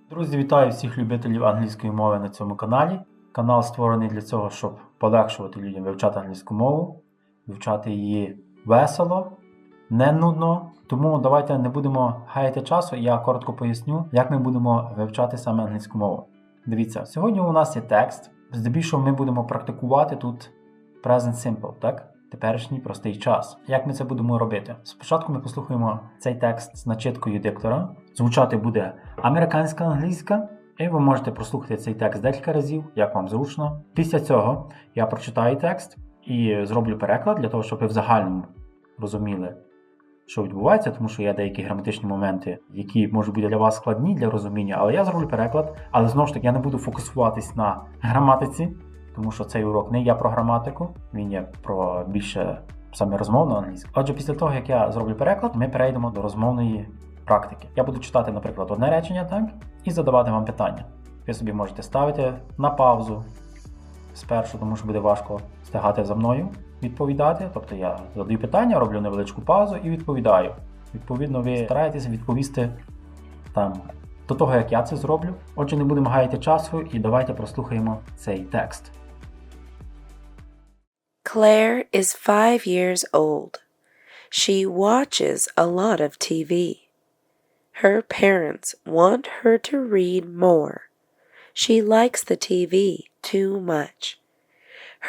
Друзі, вітаю всіх любителів англійської мови на цьому каналі. Канал створений для цього, щоб полегшувати людям вивчати англійську мову, вивчати її весело, не нудно. Тому давайте не будемо гаяти часу, я коротко поясню, як ми будемо вивчати саме англійську мову. Дивіться, сьогодні у нас є текст. Здебільшого ми будемо практикувати тут present simple, так? Теперішній простий час. Як ми це будемо робити? Спочатку ми послухаємо цей текст з начиткою диктора. Звучати буде американська англійська, і ви можете прослухати цей текст декілька разів, як вам зручно. Після цього я прочитаю текст і зроблю переклад, для того, щоб ви в загальному розуміли, що відбувається, тому що є деякі граматичні моменти, які можуть бути для вас складні для розуміння, але я зроблю переклад. Але знову ж таки, я не буду фокусуватись на граматиці, тому що цей урок не є про граматику, він є про більше саме розмовну англійську. Отже, після того, як я зроблю переклад, ми перейдемо до розмовної практики. Я буду читати, наприклад, одне речення, так, і задавати вам питання. Ви собі можете ставити на паузу спершу, тому що буде важко встигати за мною відповідати. Тобто я задаю питання, роблю невеличку паузу і відповідаю. Відповідно, ви стараєтеся відповісти там до того, як я це зроблю. Отже, не будемо гаяти часу і давайте прослухаємо цей текст. Claire is 5 years old. She watches a lot of TV. Her parents want her to read more. She likes the TV too much.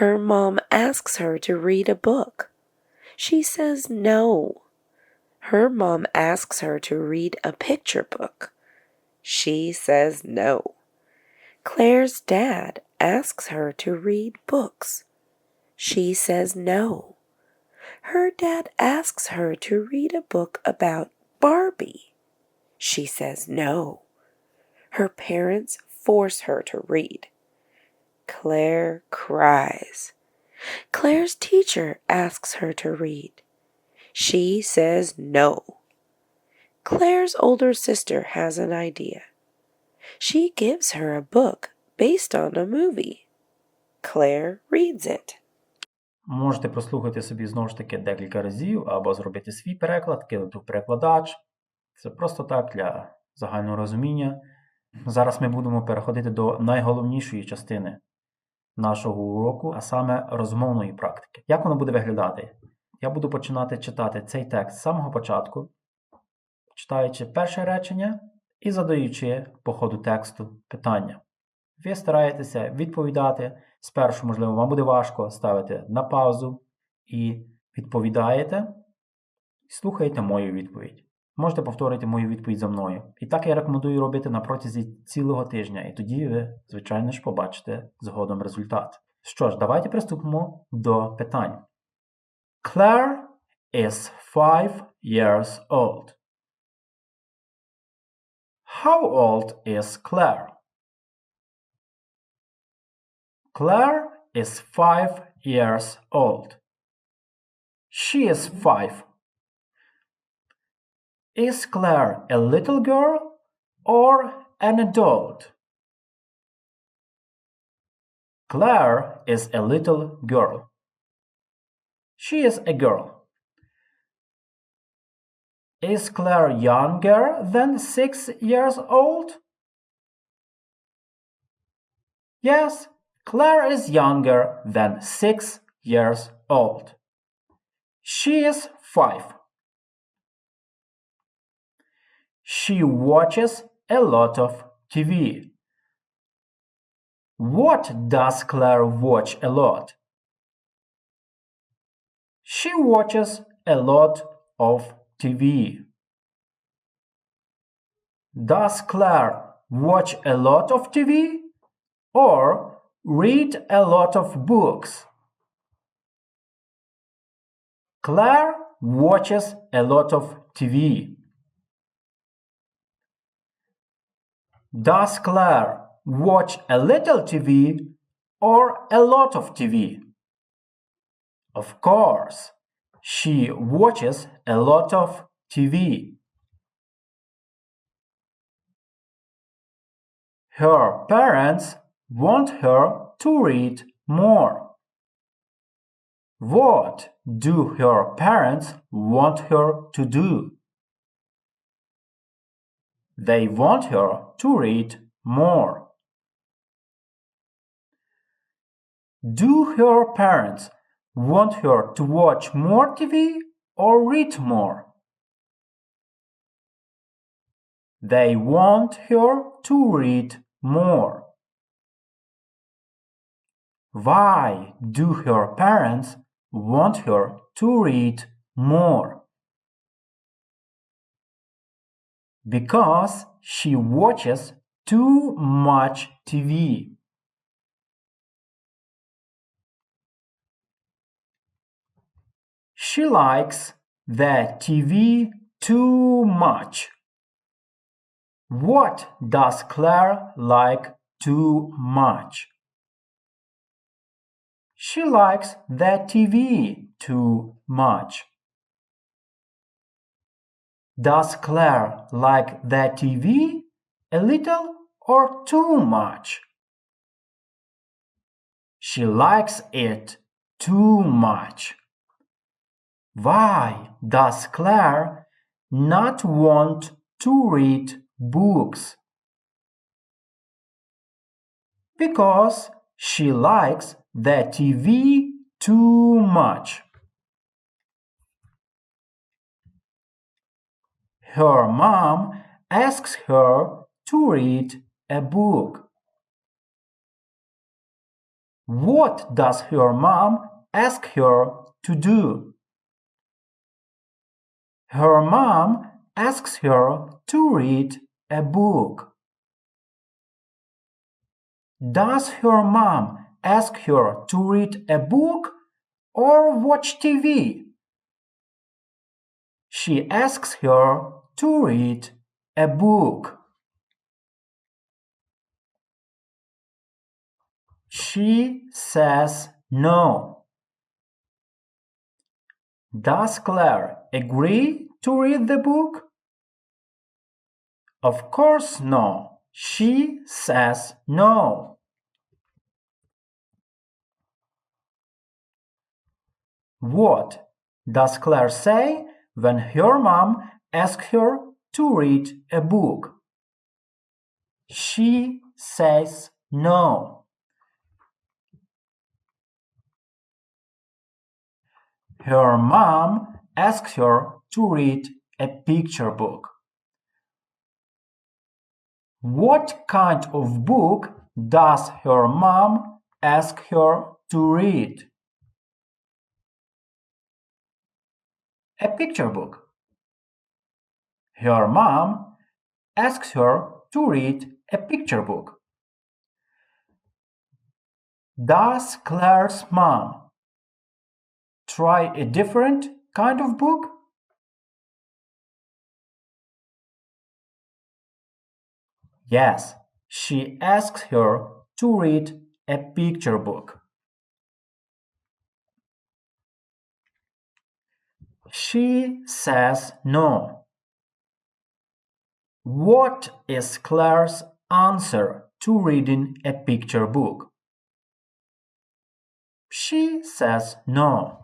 Her mom asks her to read a book. She says no. Her mom asks her to read a picture book. She says no. Claire's dad asks her to read books. She says no. Her dad asks her to read a book about Barbie. She says no. Her parents force her to read. Claire cries. Claire's teacher asks her to read. She says no. Claire's older sister has an idea. She gives her a book based on a movie. Claire reads it. Можете прослухати собі знову ж таки декілька разів, або зробити свій переклад, кинути в перекладач. Це просто так для загального розуміння. Зараз ми будемо переходити до найголовнішої частини нашого уроку, а саме розмовної практики. Як воно буде виглядати? Я буду починати читати цей текст з самого початку, читаючи перше речення і задаючи по ходу тексту питання. Ви стараєтеся відповідати. Спершу, можливо, вам буде важко ставити на паузу і відповідаєте, і слухаєте мою відповідь. Можете повторити мою відповідь за мною. І так я рекомендую робити на протязі цілого тижня. І тоді ви, звичайно ж, побачите згодом результат. Що ж, давайте приступимо до питань. Claire is 5 years old. How old is Claire? Claire is 5 years old. She is 5. Is Claire a little girl or an adult? Claire is a little girl. She is a girl. Is Claire younger than 6 years old? Yes, Claire is younger than 6 years old. She is 5. She watches a lot of TV. What does Claire watch a lot? She watches a lot of TV. Does Claire watch a lot of TV or read a lot of books? Claire watches a lot of TV. Does Claire watch a little TV or a lot of TV? Of course, she watches a lot of TV. Her parents want her to read more. What do her parents want her to do? They want her to read more. Do her parents want her to watch more TV or read more? They want her to read more. Why do her parents want her to read more? Because she watches too much TV. She likes the TV too much. What does Claire like too much? She likes the TV too much. Does Claire like the TV a little or too much? She likes it too much. Why does Claire not want to read books? Because she likes the TV too much. Her mom asks her to read a book. What does her mom ask her to do? Her mom asks her to read a book. Does her mom ask her to read a book or watch TV? She asks her to read a book. She says no. Does Claire agree to read the book? Of course no. She says no. What does Claire say when her mom asks her to read a book? She says no. Her mom asks her to read a picture book. What kind of book does her mom ask her to read? A picture book. Her mom asks her to read a picture book. Does Claire's mom try a different kind of book? Yes, she asks her to read a picture book. She says no. What is Claire's answer to reading a picture book? She says no.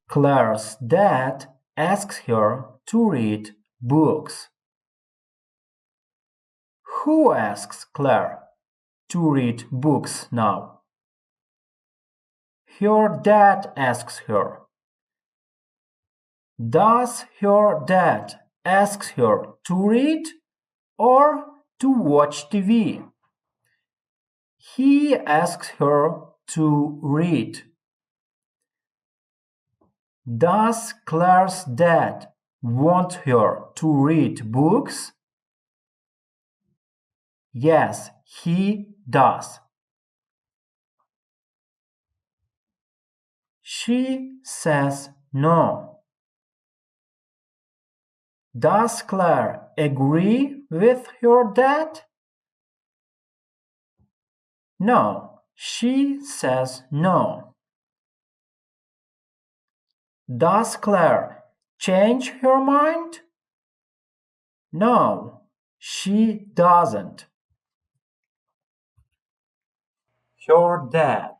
Claire's dad asks her to read books. Who asks Claire to read books now? Her dad asks her. Does her dad ask her to read or to watch TV? He asks her to read. Does Claire's dad want her to read books? Yes, he does. She says no. Does Claire agree with her dad? No, she says no. Does Claire change her mind? No, she doesn't. Her dad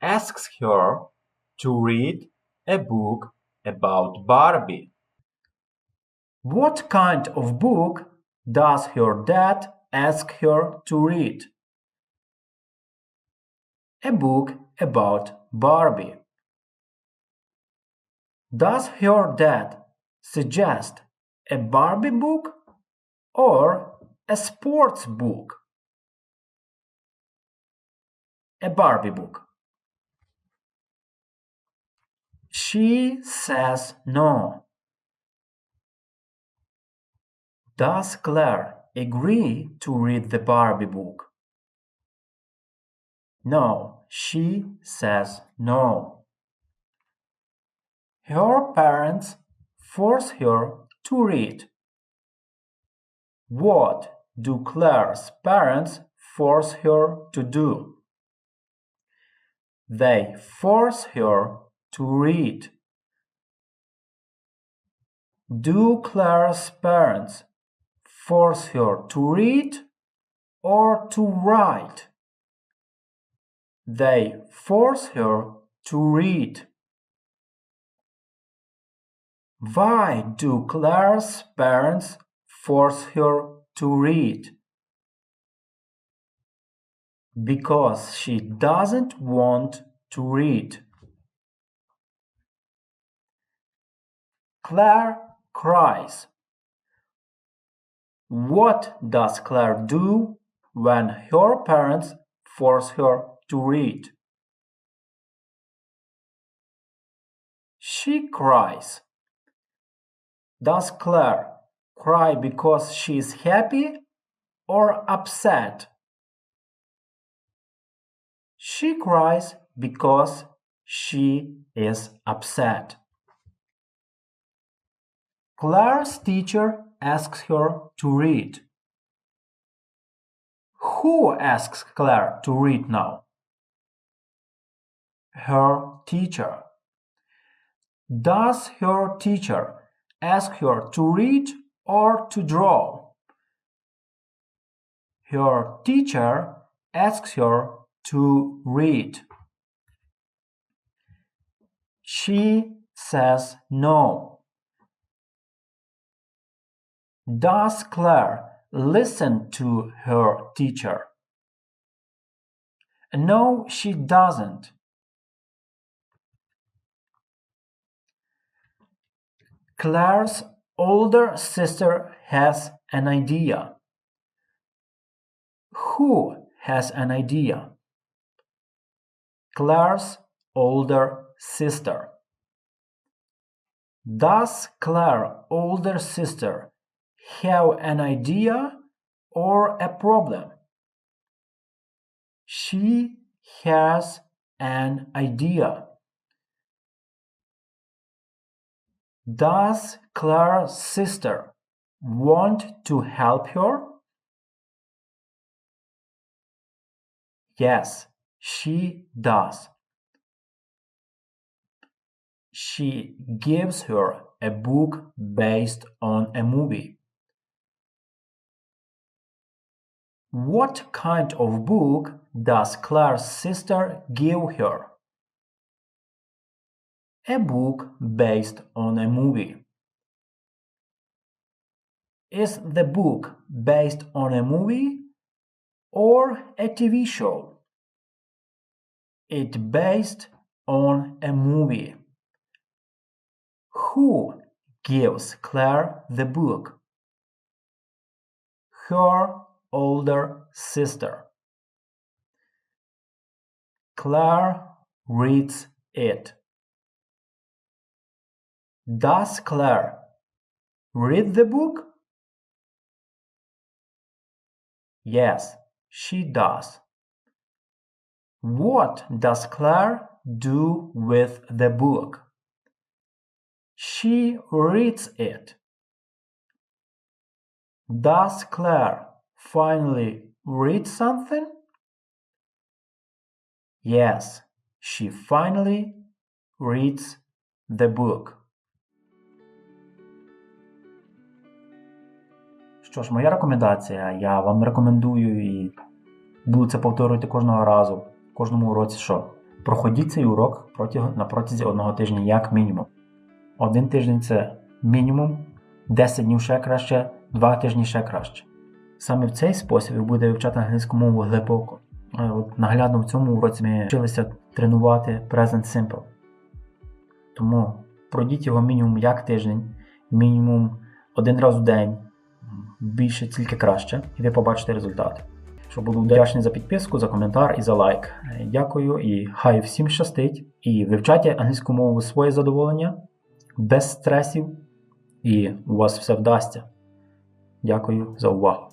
asks her to read a book about Barbie. What kind of book does her dad ask her to read? A book about Barbie. Does her dad suggest a Barbie book or a sports book? A Barbie book. She says no. Does Claire agree to read the Barbie book? No, she says no. Her parents force her to read. What do Claire's parents force her to do? They force her to read. Do Claire's parents force her to read or to write? They force her to read. Why do Claire's parents force her to read? Because she doesn't want to read. Claire cries. What does Claire do when her parents force her to read? She cries. Does Claire cry because she is happy or upset? She cries because she is upset. Claire's teacher asks her to read. Who asks Claire to read now? Her teacher. Does her teacher ask her to read or to draw? Her teacher asks her to read. She says no. Does Claire listen to her teacher? No, she doesn't. Claire's older sister has an idea. Who has an idea? Claire's older sister. Does Claire's older sister have an idea or a problem? She has an idea. Does Claire's sister want to help her? Yes, she does. She gives her a book based on a movie. What kind of book does Claire's sister give her? A book based on a movie. Is the book based on a movie or a TV show? It's based on a movie. Who gives Claire the book? Her older sister. Claire reads it. Does Claire read the book? Yes, she does. What does Claire do with the book? She reads it. Does Claire finally read something? Yes, she finally reads the book. Що ж, моя рекомендація, я вам рекомендую і буду це повторювати кожного разу, в кожному уроці, що проходіть цей урок на протязі одного тижня, як мінімум. Один тиждень – це мінімум, 10 днів ще краще, 2 тижні ще краще. Саме в цей спосіб ви будете вивчати англійську мову глибоко. От наглядно в цьому уроці ми вчилися тренувати Present Simple. Тому пройдіть його мінімум як тиждень, мінімум 1 раз в день, більше тільки краще, і ви побачите результати. Що буду вдячний за підписку, за коментар і за лайк. Дякую і хай всім щастить. І вивчайте англійську мову своє задоволення, без стресів, і у вас все вдасться. Дякую за увагу.